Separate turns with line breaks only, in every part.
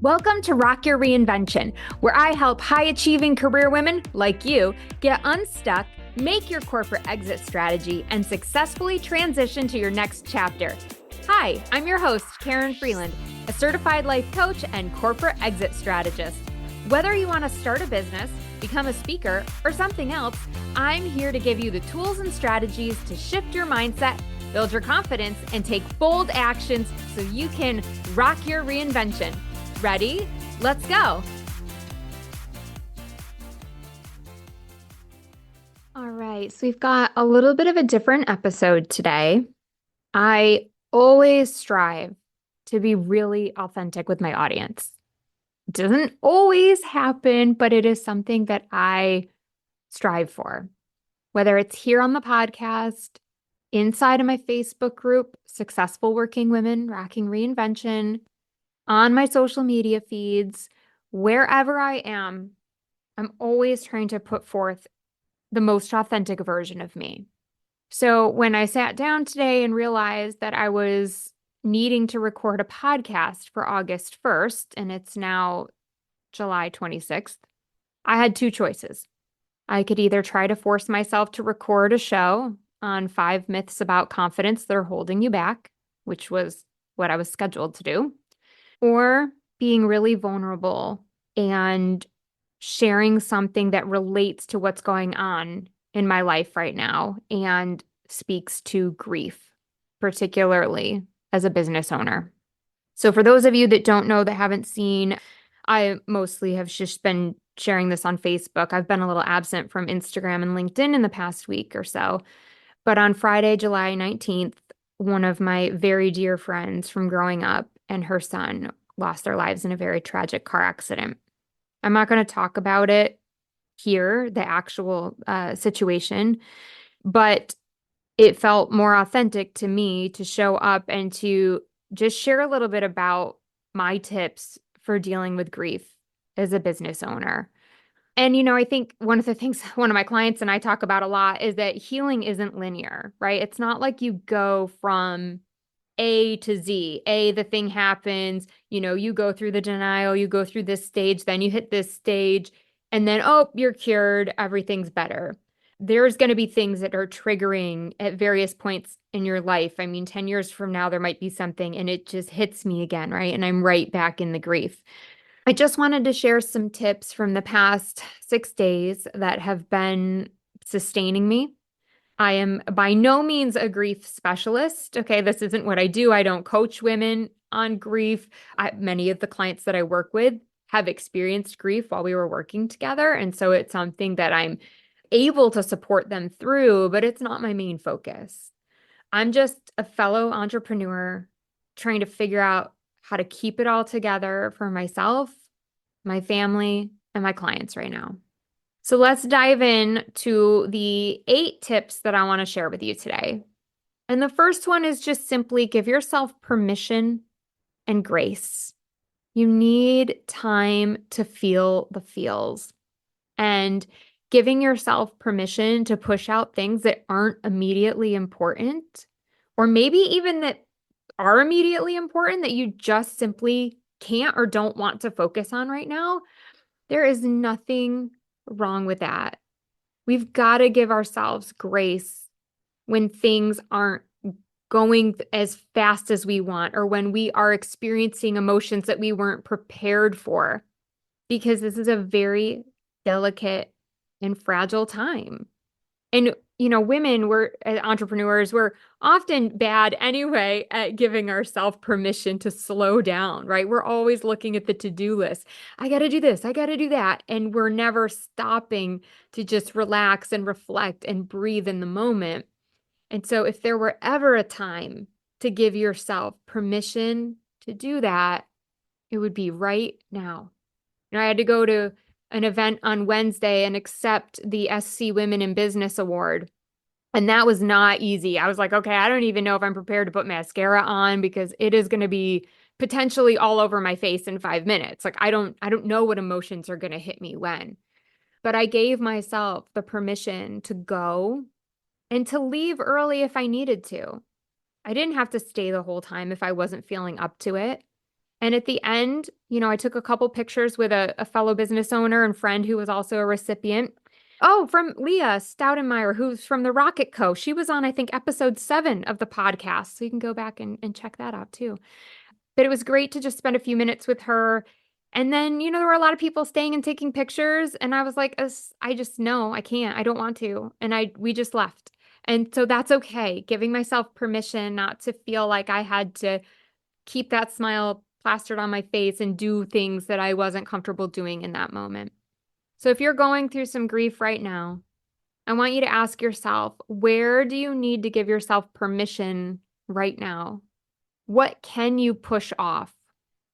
Welcome to Rock Your Reinvention, where I help high-achieving career women like you get unstuck, make your corporate exit strategy, and successfully transition to your next chapter. Hi, I'm your host, Karen Freeland, a certified life coach and corporate exit strategist. Whether you want to start a business, become a speaker, or something else, I'm here to give you the tools and strategies to shift your mindset, build your confidence, and take bold actions so you can rock your reinvention. Ready? Let's go. All right, so we've got a little bit of a different episode today. I always strive to be really authentic with my audience. It doesn't always happen, but it is something that I strive for. Whether it's here on the podcast, inside of my Facebook group, Successful Working Women, Rocking Reinvention, on my social media feeds, wherever I am, I'm always trying to put forth the most authentic version of me. So when I sat down today and realized that I was needing to record a podcast for August 1st, and it's now July 26th, I had two choices. I could either try to force myself to record a show on 5 myths about confidence that are holding you back, which was what I was scheduled to do, or being really vulnerable and sharing something that relates to what's going on in my life right now and speaks to grief, particularly as a business owner. So for those of you that don't know, that haven't seen, I mostly have just been sharing this on Facebook. I've been a little absent from Instagram and LinkedIn in the past week or so. But on Friday, July 19th, one of my very dear friends from growing up and her son lost their lives in a very tragic car accident. I'm not going to talk about it here, the actual situation, but it felt more authentic to me to show up and to just share a little bit about my tips for dealing with grief as a business owner. And, I think one of the things one of my clients and I talk about a lot is that healing isn't linear, right? It's not like you go from A to Z. The thing happens, you go through the denial, you go through this stage, then you hit this stage, and then, oh, you're cured, everything's better. There's going to be things that are triggering at various points in your life. I mean, 10 years from now, there might be something and it just hits me again, right? And I'm right back in the grief. I just wanted to share some tips from the past 6 days that have been sustaining me. I am by no means a grief specialist. Okay, this isn't what I do. I don't coach women on grief. Many of the clients that I work with have experienced grief while we were working together. And so it's something that I'm able to support them through, but it's not my main focus. I'm just a fellow entrepreneur trying to figure out how to keep it all together for myself, my family, and my clients right now. So let's dive in to the 8 tips that I want to share with you today. And the first one is just simply give yourself permission and grace. You need time to feel the feels, and giving yourself permission to push out things that aren't immediately important, or maybe even that are immediately important that you just simply can't or don't want to focus on right now. There is nothing wrong with that. We've got to give ourselves grace when things aren't going as fast as we want, or when we are experiencing emotions that we weren't prepared for, because this is a very delicate and fragile time. And, women, we're entrepreneurs, we're often bad anyway at giving ourselves permission to slow down, right? We're always looking at the to-do list. I got to do this, I got to do that. And we're never stopping to just relax and reflect and breathe in the moment. And so if there were ever a time to give yourself permission to do that, it would be right now. I had to go to an event on Wednesday and accept the SC Women in Business Award. And that was not easy. I was like, okay, I don't even know if I'm prepared to put mascara on, because it is going to be potentially all over my face in 5 minutes. Like, I don't know what emotions are going to hit me when. But I gave myself the permission to go and to leave early if I needed to. I didn't have to stay the whole time if I wasn't feeling up to it. And at the end, I took a couple pictures with a fellow business owner and friend who was also a recipient. Oh, from Leah Stoudenmeyer, who's from the Rocket Co. She was on, I think, episode 7 of the podcast. So you can go back and check that out too. But it was great to just spend a few minutes with her. And then, there were a lot of people staying and taking pictures. And I was like, I just, no, I can't. I don't want to. And we just left. And so that's okay. Giving myself permission not to feel like I had to keep that smile plastered on my face and do things that I wasn't comfortable doing in that moment. So if you're going through some grief right now, I want you to ask yourself, where do you need to give yourself permission right now? What can you push off?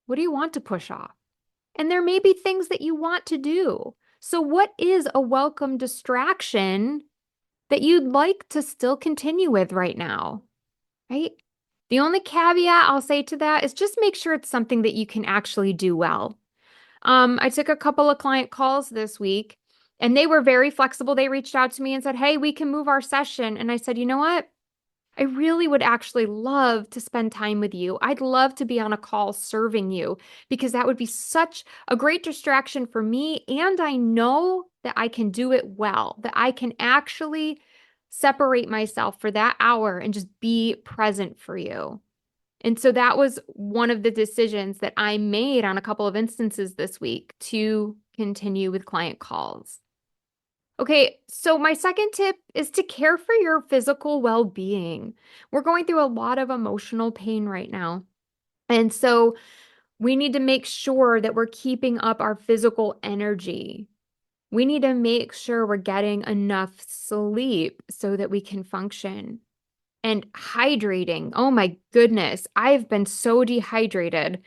What do you want to push off? And there may be things that you want to do. So what is a welcome distraction that you'd like to still continue with right now? Right? The only caveat I'll say to that is just make sure it's something that you can actually do well. I took a couple of client calls this week and they were very flexible. They reached out to me and said, "Hey, we can move our session." And I said, "You know what? I really would actually love to spend time with you. I'd love to be on a call serving you because that would be such a great distraction for me. And I know that I can do it well, that I can actually separate myself for that hour and just be present for you." And so that was one of the decisions that I made on a couple of instances this week to continue with client calls. Okay, so my second tip is to care for your physical well-being. We're going through a lot of emotional pain right now. And so we need to make sure that we're keeping up our physical energy. We need to make sure we're getting enough sleep so that we can function. And hydrating. Oh my goodness, I've been so dehydrated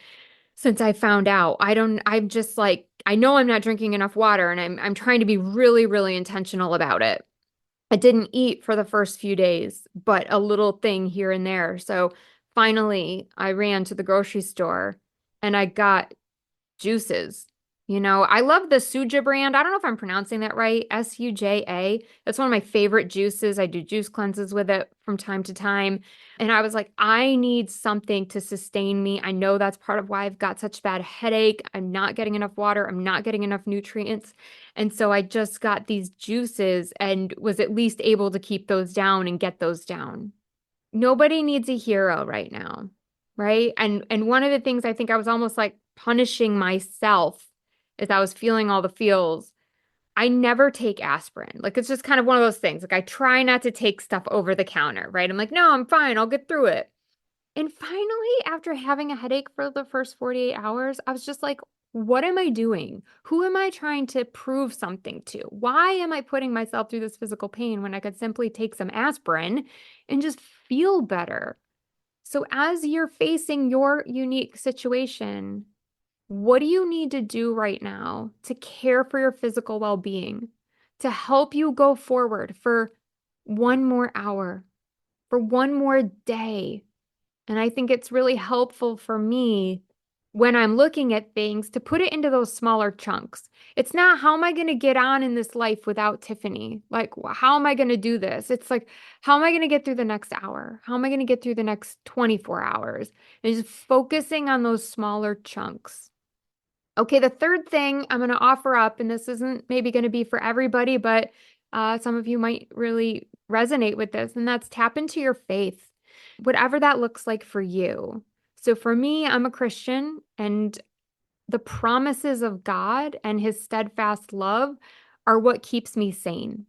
since I found out. I'm just like, I know I'm not drinking enough water and I'm trying to be really, really intentional about it. I didn't eat for the first few days, but a little thing here and there. So finally, I ran to the grocery store and I got juices. I love the Suja brand. I don't know if I'm pronouncing that right. Suja. That's one of my favorite juices. I do juice cleanses with it from time to time. And I was like, I need something to sustain me. I know that's part of why I've got such bad headache. I'm not getting enough water. I'm not getting enough nutrients. And so I just got these juices and was at least able to keep those down and get those down. Nobody needs a hero right now, right? And one of the things I think I was almost like punishing myself as I was feeling all the feels. I never take aspirin. Like it's just kind of one of those things. Like I try not to take stuff over the counter, right? I'm like, no, I'm fine. I'll get through it. And finally, after having a headache for the first 48 hours, I was just like, what am I doing? Who am I trying to prove something to? Why am I putting myself through this physical pain when I could simply take some aspirin and just feel better? So, as you're facing your unique situation, what do you need to do right now to care for your physical well being, to help you go forward for one more hour, for one more day? And I think it's really helpful for me when I'm looking at things to put it into those smaller chunks. It's not, how am I going to get on in this life without Tiffany? Like, how am I going to do this? It's like, how am I going to get through the next hour? How am I going to get through the next 24 hours? And just focusing on those smaller chunks. Okay, the third thing I'm going to offer up, and this isn't maybe going to be for everybody, but some of you might really resonate with this, and that's tap into your faith, whatever that looks like for you. So for me, I'm a Christian, and the promises of God and his steadfast love are what keeps me sane.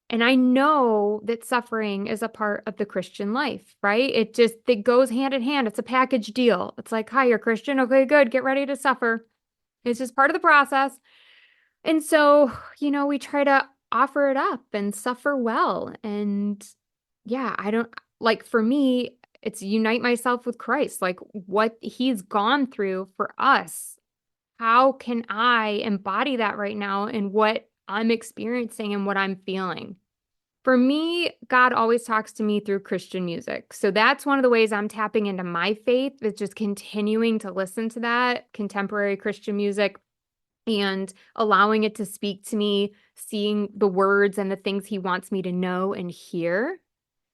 And I know that suffering is a part of the Christian life, right? It goes hand in hand. It's a package deal. It's like, hi, you're Christian. Okay, good. Get ready to suffer. It's just part of the process. And so, we try to offer it up and suffer well. And yeah, I don't like, for me, it's unite myself with Christ, like what he's gone through for us. How can I embody that right now in what I'm experiencing and what I'm feeling? For me, God always talks to me through Christian music. So that's one of the ways I'm tapping into my faith, is just continuing to listen to that contemporary Christian music and allowing it to speak to me, seeing the words and the things he wants me to know and hear.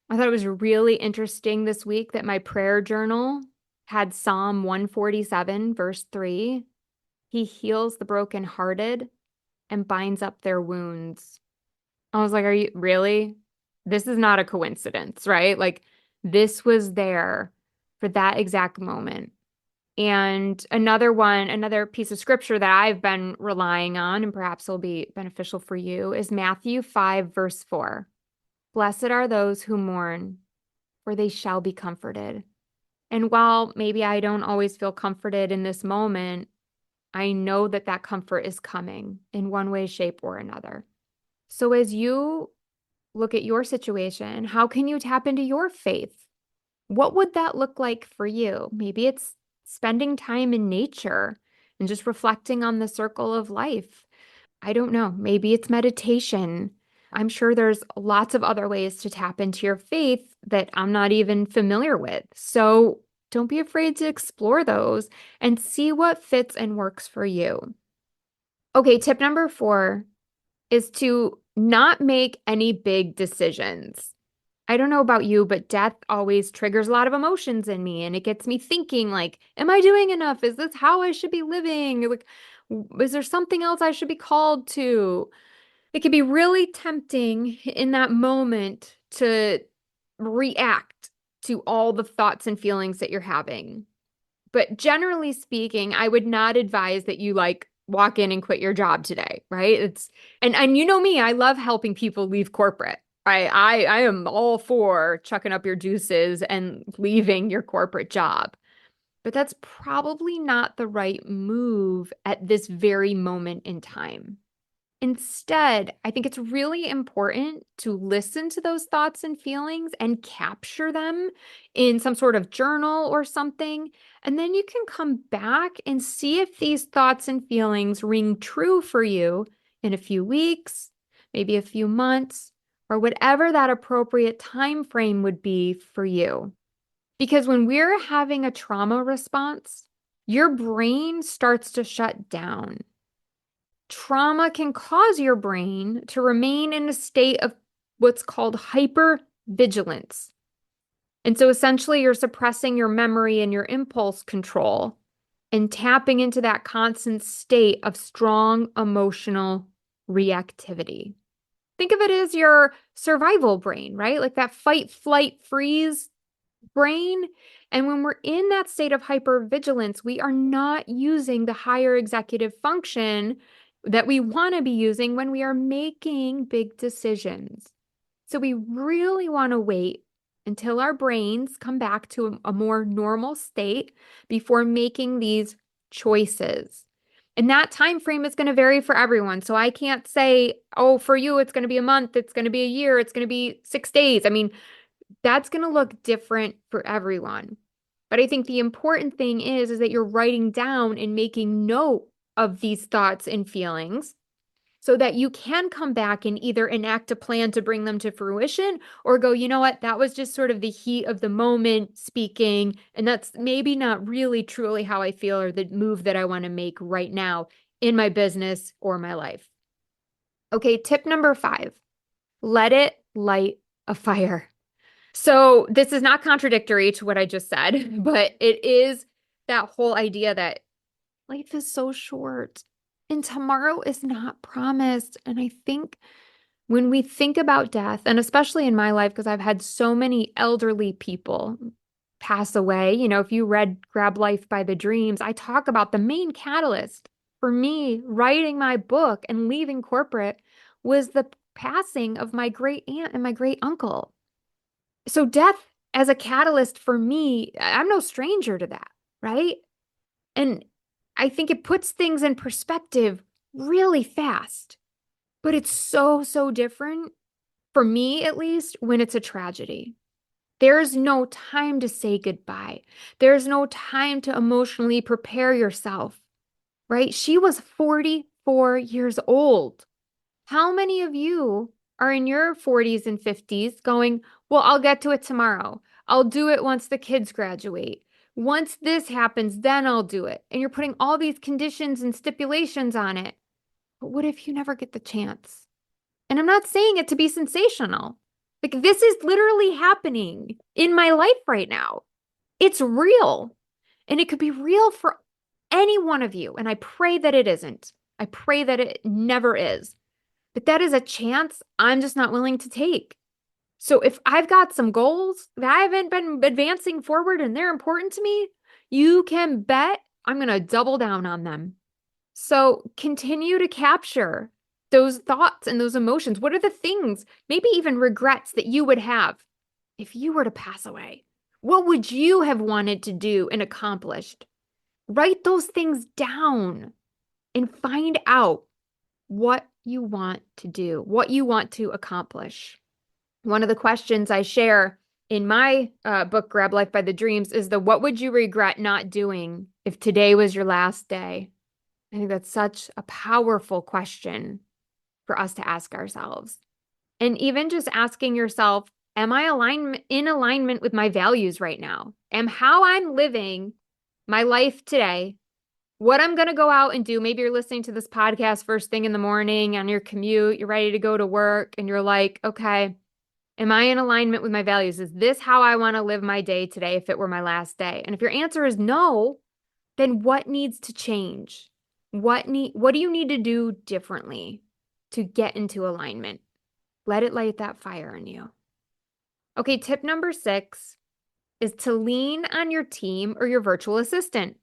I thought it was really interesting this week that my prayer journal had Psalm 147, verse 3. He heals the brokenhearted and binds up their wounds. I was like, are you really? This is not a coincidence, right? Like, this was there for that exact moment. And another piece of scripture that I've been relying on and perhaps will be beneficial for you is Matthew 5, verse 4. Blessed are those who mourn, for they shall be comforted. And while maybe I don't always feel comforted in this moment, I know that that comfort is coming in one way, shape, or another. So as you look at your situation, how can you tap into your faith? What would that look like for you? Maybe it's spending time in nature and just reflecting on the circle of life. I don't know. Maybe it's meditation. I'm sure there's lots of other ways to tap into your faith that I'm not even familiar with. So don't be afraid to explore those and see what fits and works for you. Okay, tip number 4 is to not make any big decisions. I don't know about you, but death always triggers a lot of emotions in me, and it gets me thinking like, am I doing enough? Is this how I should be living? Like, is there something else I should be called to? It can be really tempting in that moment to react to all the thoughts and feelings that you're having. But generally speaking, I would not advise that you like walk in and quit your job today, right? And you know me, I love helping people leave corporate. I am all for chucking up your deuces and leaving your corporate job. But that's probably not the right move at this very moment in time. Instead, I think it's really important to listen to those thoughts and feelings and capture them in some sort of journal or something. And then you can come back and see if these thoughts and feelings ring true for you in a few weeks, maybe a few months, or whatever that appropriate time frame would be for you. Because when we're having a trauma response, your brain starts to shut down. Trauma can cause your brain to remain in a state of what's called hypervigilance. And so essentially, you're suppressing your memory and your impulse control and tapping into that constant state of strong emotional reactivity. Think of it as your survival brain, right? Like that fight, flight, freeze brain. And when we're in that state of hypervigilance, we are not using the higher executive function that we want to be using when we are making big decisions. So we really want to wait until our brains come back to a more normal state before making these choices. And that time frame is going to vary for everyone. So I can't say, oh, for you, it's going to be a month, it's going to be a year, it's going to be 6 days. I mean, that's going to look different for everyone. But I think the important thing is that you're writing down and making note of these thoughts and feelings so that you can come back and either enact a plan to bring them to fruition or go, you know what, that was just sort of the heat of the moment speaking. And that's maybe not really truly how I feel or the move that I want to make right now in my business or my life. Okay, tip number 5, let it light a fire. So this is not contradictory to what I just said, but it is that whole idea that life is so short and tomorrow is not promised. And I think when we think about death, and especially in my life, because I've had so many elderly people pass away, you know, if you read Grab Life by the Dreams, I talk about the main catalyst for me writing my book and leaving corporate was the passing of my great aunt and my great uncle. So death as a catalyst for me, I'm no stranger to that, right? And I think it puts things in perspective really fast. But it's so, so different, for me at least, when it's a tragedy. There's no time to say goodbye. There's no time to emotionally prepare yourself, right? She was 44 years old. How many of you are in your 40s and 50s going, well, I'll get to it tomorrow. I'll do it once the kids graduate. Once this happens, then I'll do it. And you're putting all these conditions and stipulations on it. But what if you never get the chance? And I'm not saying it to be sensational. Like, this is literally happening in my life right now. It's real. And it could be real for any one of you. And I pray that it isn't. I pray that it never is. But that is a chance I'm just not willing to take. So if I've got some goals that I haven't been advancing forward and they're important to me, you can bet I'm going to double down on them. So continue to capture those thoughts and those emotions. What are the things, maybe even regrets that you would have if you were to pass away? What would you have wanted to do and accomplished? Write those things down and find out what you want to do, what you want to accomplish. One of the questions I share in my book, Grab Life by the Dreams, is what would you regret not doing if today was your last day? I think that's such a powerful question for us to ask ourselves. And even just asking yourself, am I in alignment with my values right now? Am how I'm living my life today, what I'm going to go out and do? Maybe you're listening to this podcast first thing in the morning on your commute, you're ready to go to work, and you're like, okay, am I in alignment with my values? Is this how I want to live my day today if it were my last day? And if your answer is no, then what needs to change? What do you need to do differently to get into alignment? Let it light that fire in you. Okay, tip number 6 is to lean on your team or your virtual assistant.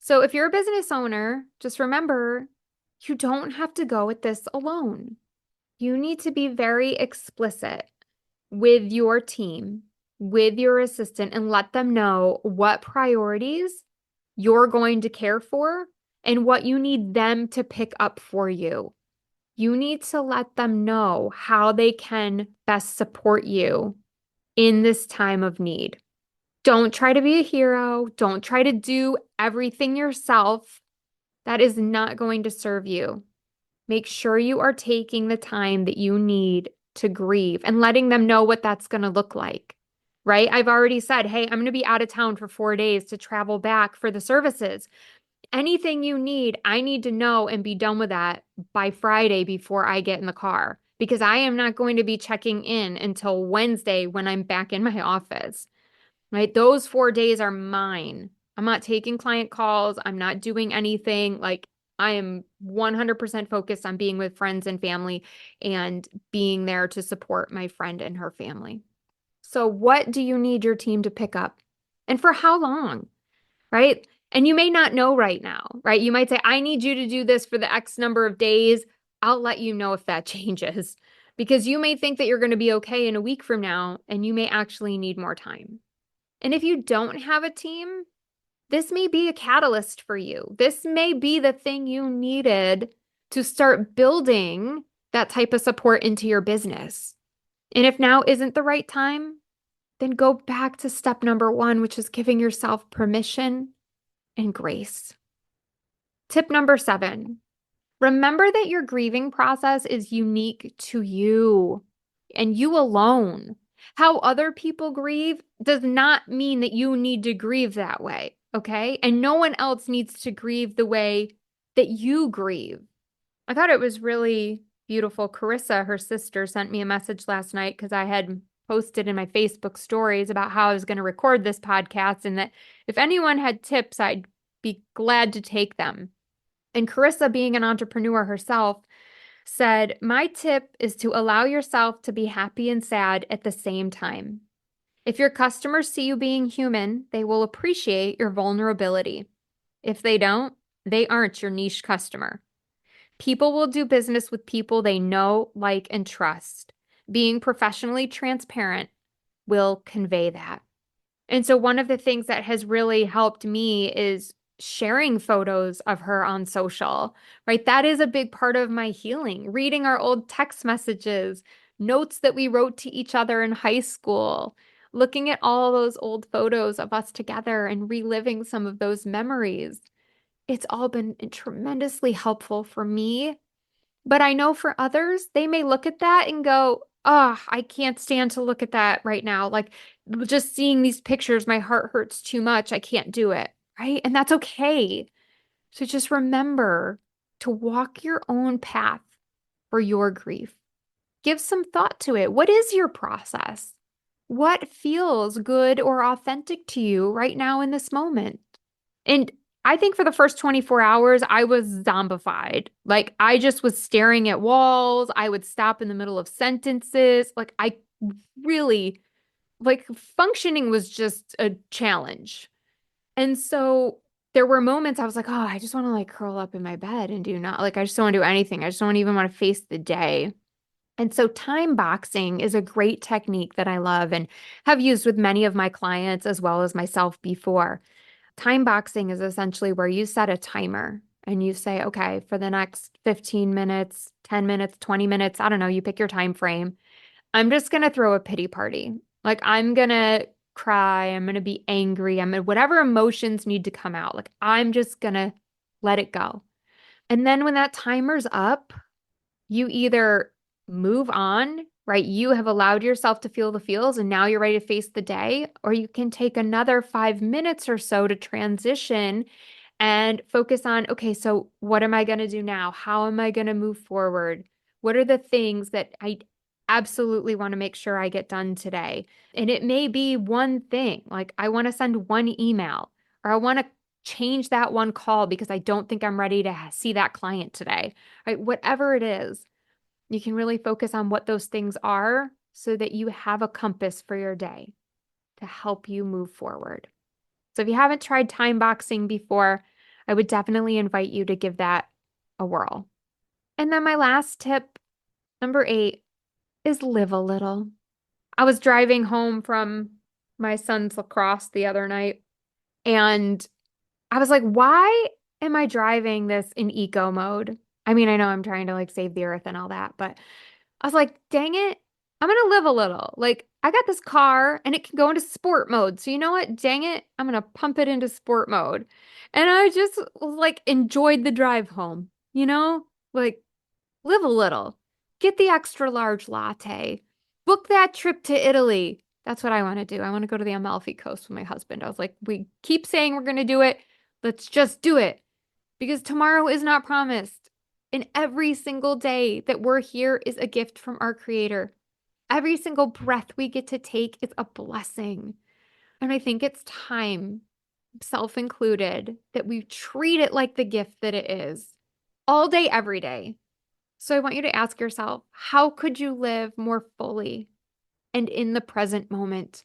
So if you're a business owner, just remember, you don't have to go at this alone. You need to be very explicit with your team, with your assistant, and let them know what priorities you're going to care for and what you need them to pick up for you. You need to let them know how they can best support you in this time of need. Don't try to be a hero. Don't try to do everything yourself. That is not going to serve you. Make sure you are taking the time that you need to grieve and letting them know what that's going to look like, right? I've already said, hey, I'm going to be out of town for 4 days to travel back for the services. Anything you need, I need to know and be done with that by Friday before I get in the car, because I am not going to be checking in until Wednesday when I'm back in my office, right? Those 4 days are mine. I'm not taking client calls. I'm not doing anything. Like, I am 100% focused on being with friends and family and being there to support my friend and her family. So what do you need your team to pick up? And for how long, right? And you may not know right now, right? You might say, I need you to do this for the X number of days. I'll let you know if that changes, because you may think that you're going to be okay in a week from now, and you may actually need more time. And if you don't have a team, this may be a catalyst for you. This may be the thing you needed to start building that type of support into your business. And if now isn't the right time, then go back to step number 1, which is giving yourself permission and grace. Tip number 7, remember that your grieving process is unique to you and you alone. How other people grieve does not mean that you need to grieve that way, okay? And no one else needs to grieve the way that you grieve. I thought it was really beautiful. Carissa, her sister, sent me a message last night because I had posted in my Facebook stories about how I was going to record this podcast, and that if anyone had tips, I'd be glad to take them. And Carissa, being an entrepreneur herself, said, my tip is to allow yourself to be happy and sad at the same time. If your customers see you being human, they will appreciate your vulnerability. If they don't, they aren't your niche customer. People will do business with people they know, like, and trust. Being professionally transparent will convey that. And so one of the things that has really helped me is sharing photos of her on social, right? That is a big part of my healing. Reading our old text messages, notes that we wrote to each other in high school, looking at all those old photos of us together and reliving some of those memories. It's all been tremendously helpful for me. But I know for others, they may look at that and go, oh, I can't stand to look at that right now. Like, just seeing these pictures, my heart hurts too much. I can't do it. Right? And that's okay. So just remember to walk your own path for your grief. Give some thought to it. What is your process? What feels good or authentic to you right now in this moment? And I think for the first 24 hours, I was zombified. Like I just was staring at walls. I would stop in the middle of sentences. Like I really, like functioning was just a challenge. And so there were moments I was like, oh, I just want to like curl up in my bed and do not like, I just don't want to do anything. I just don't even want to face the day. And so time boxing is a great technique that I love and have used with many of my clients as well as myself before. Time boxing is essentially where you set a timer and you say, okay, for the next 15 minutes, 10 minutes, 20 minutes, I don't know, you pick your time frame. I'm just going to throw a pity party. Like I'm going to cry, I'm going to be angry, whatever emotions need to come out. Like I'm just going to let it go. And then when that timer's up, you either move on, right? You have allowed yourself to feel the feels and now you're ready to face the day, or you can take another 5 minutes or so to transition and focus on, okay, so what am I going to do now? How am I going to move forward? What are the things that I absolutely want to make sure I get done today? And it may be one thing, like I want to send one email or I want to change that one call because I don't think I'm ready to see that client today, right? Whatever it is, you can really focus on what those things are so that you have a compass for your day to help you move forward. So if you haven't tried time boxing before, I would definitely invite you to give that a whirl. And then my last tip, number 8, is live a little. I was driving home from my son's lacrosse the other night, and I was like, why am I driving this in eco mode? I mean, I know I'm trying to like save the earth and all that, but I was like, dang it, I'm gonna live a little. Like, I got this car and it can go into sport mode. So you know what? Dang it, I'm gonna pump it into sport mode. And I just like enjoyed the drive home, like live a little. Get the extra large latte. Book that trip to Italy. That's what I want to do. I want to go to the Amalfi Coast with my husband. I was like, we keep saying we're gonna do it. Let's just do it because tomorrow is not promised. And every single day that we're here is a gift from our Creator. Every single breath we get to take is a blessing. And I think it's time, self included, that we treat it like the gift that it is all day, every day. So I want you to ask yourself, how could you live more fully and in the present moment?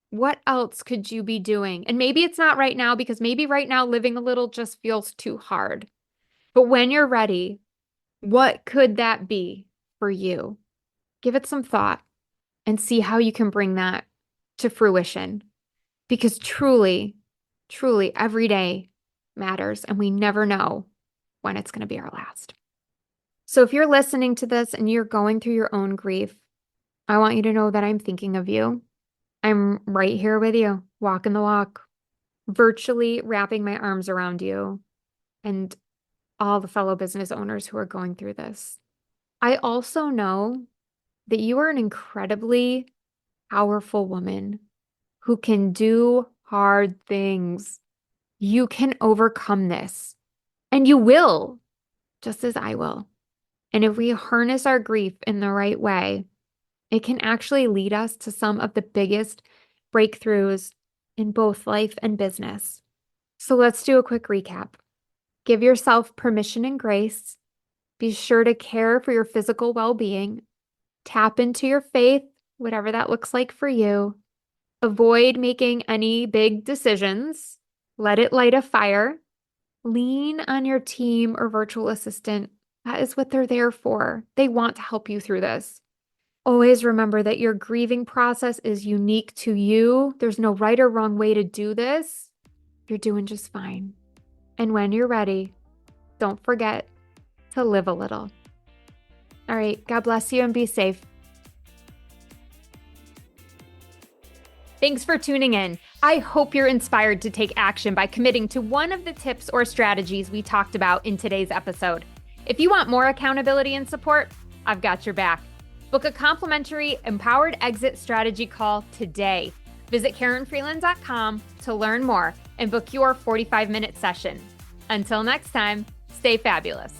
What else could you be doing? And maybe it's not right now because maybe right now living a little just feels too hard. But when you're ready, what could that be for you? Give it some thought and see how you can bring that to fruition. Because truly, truly, every day matters, and we never know when it's going to be our last. So if you're listening to this and you're going through your own grief, I want you to know that I'm thinking of you. I'm right here with you, walking the walk, virtually wrapping my arms around you and all the fellow business owners who are going through this. I also know that you are an incredibly powerful woman who can do hard things. You can overcome this, and you will, just as I will. And if we harness our grief in the right way, it can actually lead us to some of the biggest breakthroughs in both life and business. So let's do a quick recap. Give yourself permission and grace. Be sure to care for your physical well-being. Tap into your faith, whatever that looks like for you. Avoid making any big decisions. Let it light a fire. Lean on your team or virtual assistant. That is what they're there for. They want to help you through this. Always remember that your grieving process is unique to you. There's no right or wrong way to do this. You're doing just fine. And when you're ready, don't forget to live a little. All right, God bless you and be safe. Thanks for tuning in. I hope you're inspired to take action by committing to one of the tips or strategies we talked about in today's episode. If you want more accountability and support, I've got your back. Book a complimentary Empowered Exit Strategy call today. Visit KarenFreeland.com to learn more and book your 45-minute session. Until next time, stay fabulous.